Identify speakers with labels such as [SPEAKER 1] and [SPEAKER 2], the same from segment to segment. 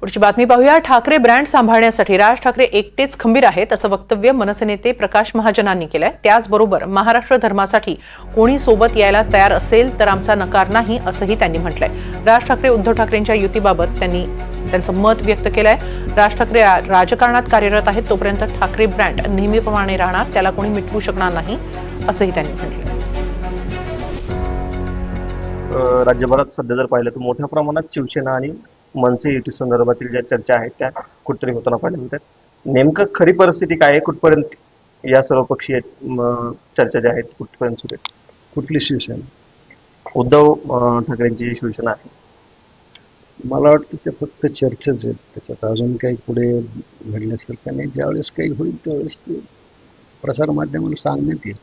[SPEAKER 1] पुढची बातमी पाहूया। ठाकरे ब्रँड सांभाळण्यासाठी राज ठाकरे एकटेच खंबीर आहेत असं वक्तव्य मनसे नेते प्रकाश महाजनांनी केलंय। त्याचबरोबर महाराष्ट्र धर्मासाठी कोणी सोबत यायला तयार असेल तर आमचा नकार नाही असंही त्यांनी म्हटलंय। राज ठाकरे उद्धव ठाकरेंच्या युतीबाबत त्यांनी त्यांचं मत व्यक्त केलंय। राज ठाकरे राजकारणात कार्यरत आहेत, तोपर्यंत ठाकरे ब्रँड नेहमीप्रमाणे राहणार, त्याला कोणी मिटवू शकणार नाही असंही त्यांनी म्हटलंय।
[SPEAKER 2] राज्यभरात सध्या जर पाहिलं तर मोठ्या प्रमाणात शिवसेना आणि मनसे युती संदर्भातील ज्या चर्चा आहेत त्या कुठेतरी होताना पाहिल्या मिळतात। नेमकं खरी परिस्थिती काय आहे, कुठपर्यंत या सर्वपक्षीय चर्चा ज्या आहेत कुठपर्यंत सुरू आहेत?
[SPEAKER 3] कुठली शिवसेना?
[SPEAKER 2] उद्धव ठाकरेंची शिवसेना आहे।
[SPEAKER 3] मला वाटतं ते फक्त चर्चेच आहेत, त्याच्यात अजून काही पुढे घडल्यासारखं नाही। ज्यावेळेस काही होईल त्यावेळेस ते प्रसारमाध्यमाला सांगण्यात येईल।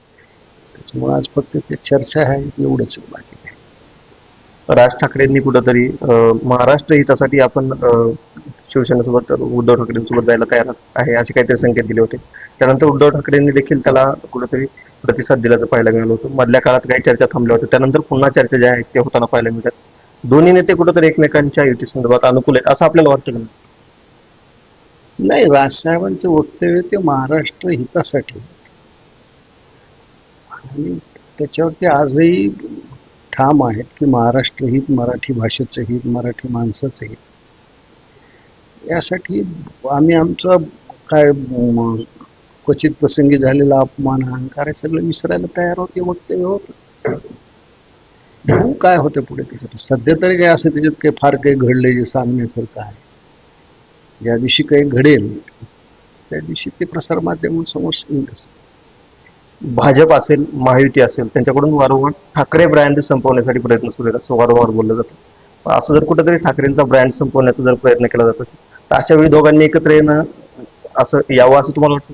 [SPEAKER 3] त्याच्यामुळे आज फक्त ते चर्चा आहे एवढंच, बाकी नाही।
[SPEAKER 2] राज ठाकरेंनी कुठंतरी महाराष्ट्र हितासाठी आपण शिवसेनेसोबत उद्धव ठाकरेंसोबत जायला तयार आहे असे काहीतरी संकेत दिले होते। त्यानंतर उद्धव ठाकरेंनी देखील त्याला कुठेतरी प्रतिसाद दिल्याचं पाहायला मिळालं होतं। मधल्या काळात काही चर्चा थांबल्या होत्या, त्यानंतर पुन्हा चर्चा ज्या आहेत त्या होताना पाहायला मिळतात। दोन्ही नेते कुठेतरी एकमेकांच्या युती संदर्भात अनुकूल आहेत असं आपल्याला वाटतं का?
[SPEAKER 3] नाही, राजसाहेबांचं वक्तव्य ते महाराष्ट्र हितासाठी आणि त्याच्यावरती आजही ठाम आहेत की महाराष्ट्र हित, मराठी भाषेचं हित, मराठी माणसाचं हित। यासाठी आम्ही आमचा काय क्वचित प्रसंगी झालेला अपमान, अहंकार हे सगळं विसरायला तयार होते, वक्तव्य होतं। काय होतं पुढे त्यासाठी? सध्या तरी काय असं त्याच्यात काही फार काही घडलंय जे सांगण्यासारखं आहे। ज्या दिवशी काही घडेल त्या दिवशी ते प्रसारमाध्यमांसमोर येईल।
[SPEAKER 2] भाजप असेल, महायुती असेल, त्यांच्याकडून वारंवार ठाकरे ब्रँड संपवण्यासाठी प्रयत्न सुरू आहेत असं वारंवार बोललं जातं। असं जर कुठेतरी ठाकरेंचा ब्रँड संपवण्याचा जर प्रयत्न केला जात असेल तर अशा वेळी दोघांनी एकत्र येणं असं यावं असं तुम्हाला वाटतं?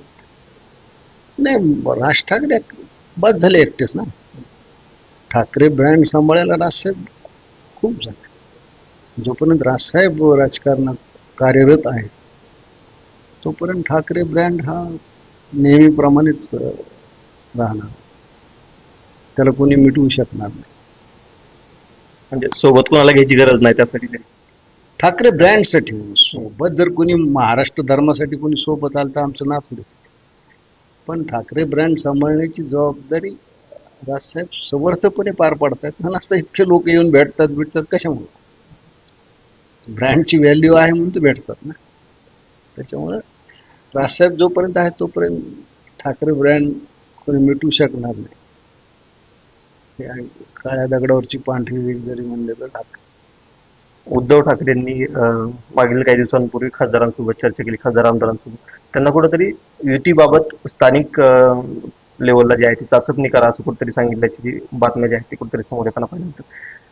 [SPEAKER 3] नाही, राज ठाकरे बस झाले एकटेच ना। ठाकरे ब्रँड सांभाळायला राजसाहेब खूप झाले। जोपर्यंत राजसाहेब राजकारणात कार्यरत आहेत तोपर्यंत ठाकरे ब्रँड हा नेहमीप्रमाणेच राहणार, त्याला कोणी मिटवू शकणार नाही।
[SPEAKER 2] म्हणजे सोबत कोणाला घ्यायची गरज नाही त्यासाठी
[SPEAKER 3] ठाकरे ब्रँडसाठी सोबत जर कोणी महाराष्ट्र धर्मासाठी कोणी सोबत आलं तर आमचं नाव थोडं, पण ठाकरे ब्रँड सांभाळण्याची जबाबदारी राजसाहेब समर्थपणे पार पाडतात। नसता इतके लोक येऊन भेटतात कशामुळे? ब्रँडची व्हॅल्यू आहे म्हणून ते भेटतात ना। त्याच्यामुळे राजसाहेब जोपर्यंत आहे तोपर्यंत ठाकरे ब्रँड कोणी मिटवू शकणार नाही। काळ्या दगडावरची पांढरी वीट जरी म्हणले तर ठाकरे।
[SPEAKER 2] उद्धव ठाकरेंनी मागील काही दिवसांपूर्वी खासदारांसोबत चर्चा केली, खासदार आमदारांसोबत। त्यांना कुठेतरी युतीबाबत स्थानिक लेवलला जे आहे ती चाचपणी करा असं कुठेतरी सांगितल्याची जी बातम्या जी आहेत ती कुठेतरी समोर येताना पाहिजे होतं।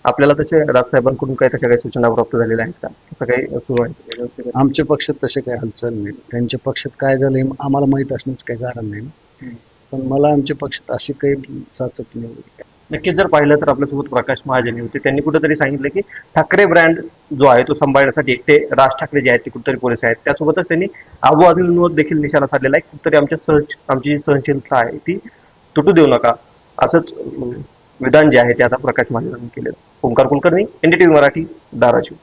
[SPEAKER 2] आपल्याला तसे राजसाहेबांकडून काही तशा काही सूचना प्राप्त झालेल्या आहेत का? असं काही सुरू आहे?
[SPEAKER 3] आमच्या पक्षात तसे काही हालचाल नाही। त्यांच्या पक्षात काय झालं आम्हाला माहीत असण्याचं काही कारण नाही, पण मला आमच्या पक्षात अशी काही चाचपणी वगैरे
[SPEAKER 2] नक्कीच जर पाहिलं तर आपल्यासोबत प्रकाश महाजनी होते। त्यांनी कुठेतरी सांगितलं की ठाकरे ब्रँड जो आहे तो सांभाळण्यासाठी एकटे राज ठाकरे जे आहेत ते कुठेतरी पुरेसे आहेत। त्यासोबतच त्यांनी आबू आदिलवर देखील निशाणा साधलेला आहे, कुठेतरी आमची जी सहनशीलता आहे ती तुटू देऊ नका असंच विधान जे आहे ते आता प्रकाश महाजनांनी केलेलं। ओंकार कुलकर्णी, NDTV मराठी, धाराशिव।